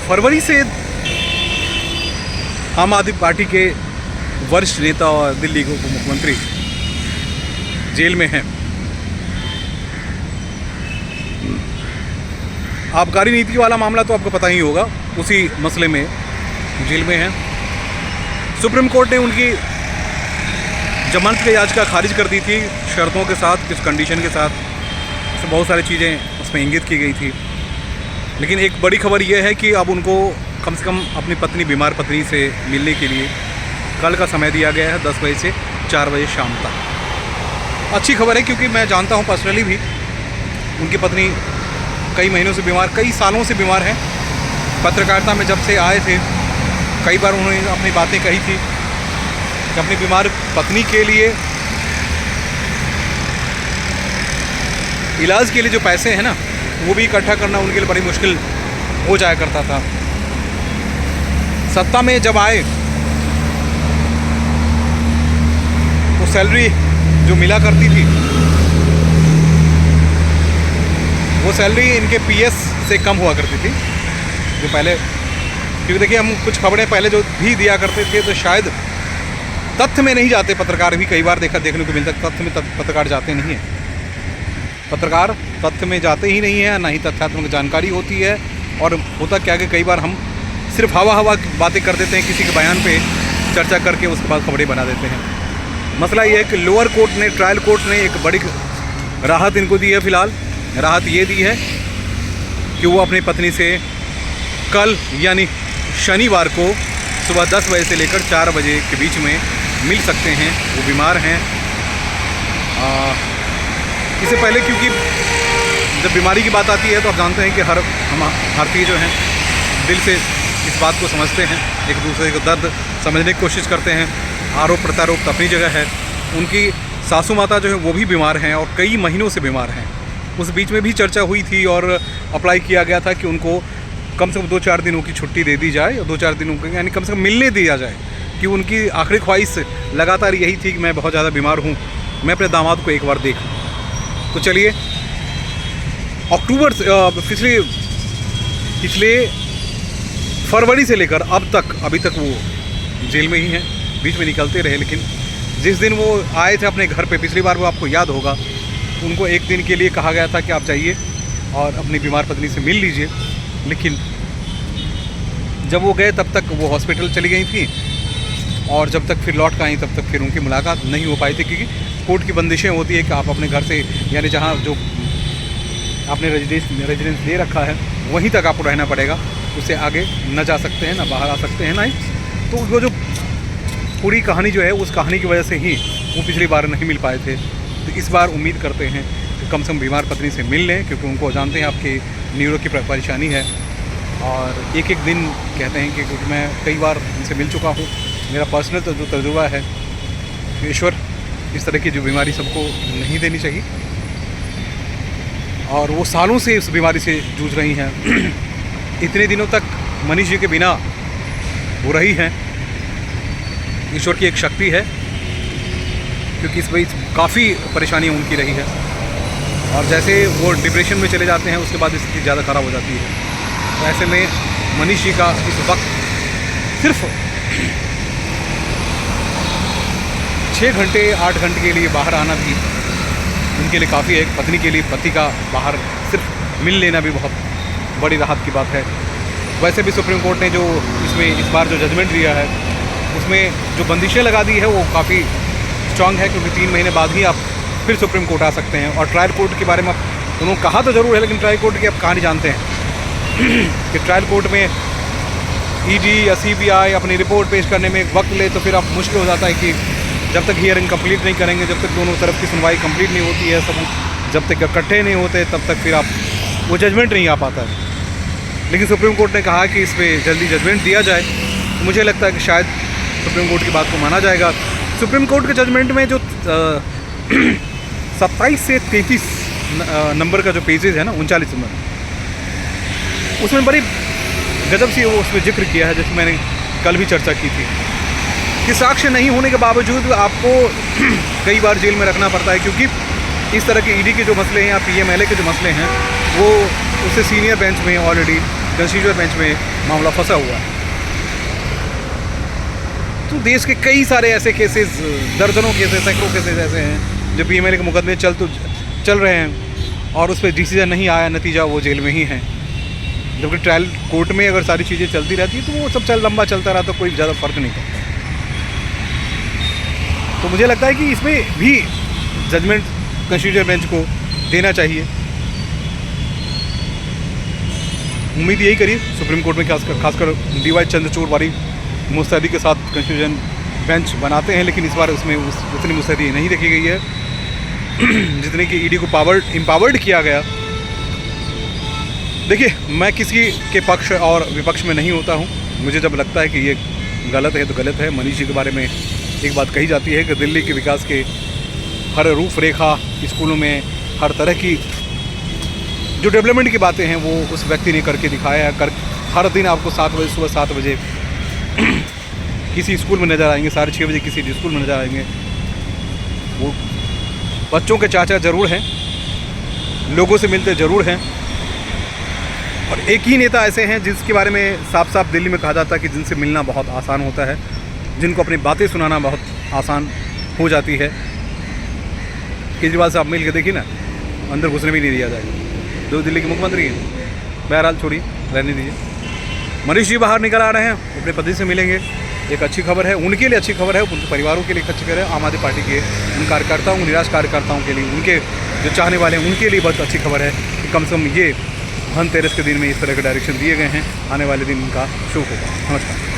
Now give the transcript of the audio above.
फरवरी से आम आदमी पार्टी के वरिष्ठ नेता और दिल्ली के उप मुख्यमंत्री जेल में हैं। आबकारी नीति वाला मामला तो आपको पता ही होगा, उसी मसले में जेल में हैं। सुप्रीम कोर्ट ने उनकी जमानत की याचिका खारिज कर दी थी शर्तों के साथ, किस कंडीशन के साथ, तो बहुत सारी चीज़ें उसमें इंगित की गई थी। लेकिन एक बड़ी खबर यह है कि अब उनको कम से कम अपनी पत्नी, बीमार पत्नी से मिलने के लिए कल का समय दिया गया है, 10 बजे से 4 बजे शाम तक। अच्छी खबर है क्योंकि मैं जानता हूँ पर्सनली भी, उनकी पत्नी कई महीनों से बीमार, कई सालों से बीमार हैं। पत्रकारिता में जब से आए थे कई बार उन्होंने अपनी बातें कही थी कि अपनी बीमार पत्नी के लिए इलाज के लिए जो पैसे हैं ना, वो भी इकट्ठा करना उनके लिए बड़ी मुश्किल हो जाया करता था। सत्ता में जब आए तो सैलरी जो मिला करती थी वो सैलरी इनके पीएस से कम हुआ करती थी जो पहले, क्योंकि देखिए हम कुछ खबरें पहले जो भी दिया करते थे तो शायद तथ्य में नहीं जाते। पत्रकार भी कई बार देखने को मिलता है, तथ्य में पत्रकार जाते नहीं हैं। पत्रकार तथ्य में जाते ही नहीं है, ना ही तथ्यात्मक जानकारी होती है। और होता क्या कि कई बार हम सिर्फ हवा बातें कर देते हैं, किसी के बयान पे चर्चा करके उसके बाद खबरें बना देते हैं। मसला ये है कि लोअर कोर्ट ने, ट्रायल कोर्ट ने एक बड़ी राहत इनको दी है। फ़िलहाल राहत ये दी है कि वो अपनी पत्नी से कल यानी शनिवार को सुबह 10 बजे से लेकर 4 बजे के बीच में मिल सकते हैं। वो बीमार हैं। इससे पहले, क्योंकि जब बीमारी की बात आती है तो आप जानते हैं कि हम भारतीय जो हैं दिल से इस बात को समझते हैं, एक दूसरे को दर्द समझने की कोशिश करते हैं। आरोप प्रत्यारोप तो अपनी जगह है। उनकी सासू माता जो है वो भी बीमार हैं और कई महीनों से बीमार हैं। उस बीच में भी चर्चा हुई थी और अप्लाई किया गया था कि उनको कम से कम 2-4 दिनों की छुट्टी दे दी जाए और 2-4 दिनों की यानी कम से कम मिलने दिया जाए, कि उनकी आखिरी ख्वाहिश लगातार यही थी कि मैं बहुत ज़्यादा बीमार हूँ, मैं अपने दामाद को एक बार देखूँ। तो चलिए, अक्टूबर पिछले फरवरी से लेकर अब तक, अभी तक वो जेल में ही हैं। बीच में निकलते रहे, लेकिन जिस दिन वो आए थे अपने घर पे पिछली बार, वो आपको याद होगा, उनको एक दिन के लिए कहा गया था कि आप जाइए और अपनी बीमार पत्नी से मिल लीजिए। लेकिन जब वो गए तब तक वो हॉस्पिटल चली गई थी और जब तक फिर लौट कर आई तब तक फिर उनकी मुलाकात नहीं हो पाई थी, क्योंकि कोर्ट की बंदिशें होती है कि आप अपने घर से, यानी जहाँ जो आपने रेजिडेंस ले रखा है वहीं तक आपको रहना पड़ेगा, उससे आगे न जा सकते हैं, ना बाहर आ सकते हैं, ना ही। तो वो जो पूरी कहानी जो है, उस कहानी की वजह से ही वो पिछली बार नहीं मिल पाए थे। तो इस बार उम्मीद करते हैं कि कम से कम बीमार पत्नी से मिल लें, क्योंकि उनको जानते हैं आपकी न्यूरो की परेशानी है। और एक दिन कहते हैं कि क्योंकि मैं कई बार उनसे मिल चुका हूँ, मेरा पर्सनल जो तजुर्बा है, ईश्वर इस तरह की जो बीमारी सबको नहीं देनी चाहिए। और वो सालों से इस बीमारी से जूझ रही हैं। इतने दिनों तक मनीष जी के बिना वो रही हैं। ईश्वर की एक शक्ति है, क्योंकि इस बीच काफ़ी परेशानियाँ उनकी रही है। और जैसे वो डिप्रेशन में चले जाते हैं, उसके बाद स्थिति ज़्यादा ख़राब हो जाती है। तो ऐसे में मनीष जी का इस वक्त सिर्फ 6 घंटे 8 घंटे के लिए बाहर आना भी उनके लिए काफ़ी है। पत्नी के लिए पति का बाहर सिर्फ मिल लेना भी बहुत बड़ी राहत की बात है। वैसे भी सुप्रीम कोर्ट ने जो इस बार जो जजमेंट दिया है, उसमें जो बंदिशें लगा दी है वो काफ़ी स्ट्रांग है, क्योंकि 3 महीने बाद ही आप फिर सुप्रीम कोर्ट आ सकते हैं। और ट्रायल कोर्ट के बारे में उन्होंने कहा तो ज़रूर है, लेकिन ट्रायल कोर्ट की आप कहानी जानते हैं कि ट्रायल कोर्ट में ईडी या सीबीआई अपनी रिपोर्ट पेश करने में वक्त ले, तो फिर आप मुश्किल हो जाता है कि जब तक हियरिंग कंप्लीट नहीं करेंगे, जब तक दोनों तरफ की सुनवाई कंप्लीट नहीं होती है, सबूत जब तक इकट्ठे नहीं होते, तब तक फिर आप वो जजमेंट नहीं आ पाता है। लेकिन सुप्रीम कोर्ट ने कहा कि इस पर जल्दी जजमेंट दिया जाए। तो मुझे लगता है कि शायद सुप्रीम कोर्ट की बात को माना जाएगा। सुप्रीम कोर्ट के जजमेंट में जो 27 से 33 नंबर का जो पेजेस है ना, 39 नंबर, उसमें बड़ी गजब सी वो उसमें जिक्र किया है, जैसे मैंने कल भी चर्चा की थी, कि साक्ष्य नहीं होने के बावजूद आपको कई बार जेल में रखना पड़ता है, क्योंकि इस तरह के ईडी के जो मसले हैं या पीएमएलए के जो मसले हैं वो उससे सीनियर बेंच में ऑलरेडी कंस्टिट्यूशन बेंच में मामला फंसा हुआ है। तो देश के कई सारे ऐसे केसेस, दर्जनों केसेस, सैकड़ों केसेस ऐसे हैं जो PMLA के मुकदमे चल रहे हैं और उस पर डिसीजन नहीं आया, नतीजा वो जेल में ही है। जबकि ट्रायल कोर्ट में अगर सारी चीज़ें चलती रहती है तो वो सब लंबा चलता रहा तो कोई ज़्यादा फ़र्क नहीं पड़ता। तो मुझे लगता है कि इसमें भी जजमेंट कंस्टिट्यूशन बेंच को देना चाहिए। उम्मीद यही करिए सुप्रीम कोर्ट में खासकर DY चंद्रचूड़ वाली मुस्तैदी के साथ कंस्टिट्यूशन बेंच बनाते हैं, लेकिन इस बार उसमें उतनी मुस्तैदी नहीं देखी गई है जितने कि ED को एम्पावर्ड किया गया। देखिए, मैं किसी के पक्ष और विपक्ष में नहीं होता हूँ। मुझे जब लगता है कि ये गलत है तो गलत है। मनीष जी के बारे में एक बात कही जाती है कि दिल्ली के विकास के हर रूपरेखा, स्कूलों में हर तरह की जो डेवलपमेंट की बातें हैं वो उस व्यक्ति ने करके दिखाया है। हर दिन आपको 7 बजे, सुबह 7 बजे किसी स्कूल में नज़र आएंगे, 6:30 बजे किसी स्कूल में नज़र आएंगे। वो बच्चों के चाचा ज़रूर हैं, लोगों से मिलते ज़रूर हैं। और एक ही नेता ऐसे हैं जिसके बारे में साफ साफ दिल्ली में कहा जाता है कि जिनसे मिलना बहुत आसान होता है, जिनको अपनी बातें सुनाना बहुत आसान हो जाती है। केजरीवाल से आप मिल के देखिए ना, अंदर घुसने भी नहीं दिया जाएगा। जो दिल्ली के मुख्यमंत्री हैं। बहरहाल छोड़िए, रहने दीजिए। मनीष जी बाहर निकल आ रहे हैं, अपने पति से मिलेंगे। एक अच्छी खबर है, उनके लिए अच्छी खबर है, उनके परिवारों के लिए अच्छी खबर है। आम आदमी पार्टी के उन कार्यकर्ताओं, निराश कार्यकर्ताओं के लिए, उनके जो चाहने वाले हैं उनके लिए बहुत अच्छी खबर है कि कम से कम ये धनतेरस के दिन में इस तरह के डायरेक्शन दिए गए हैं। आने वाले दिन इनका शुभ होगा। नमस्कार।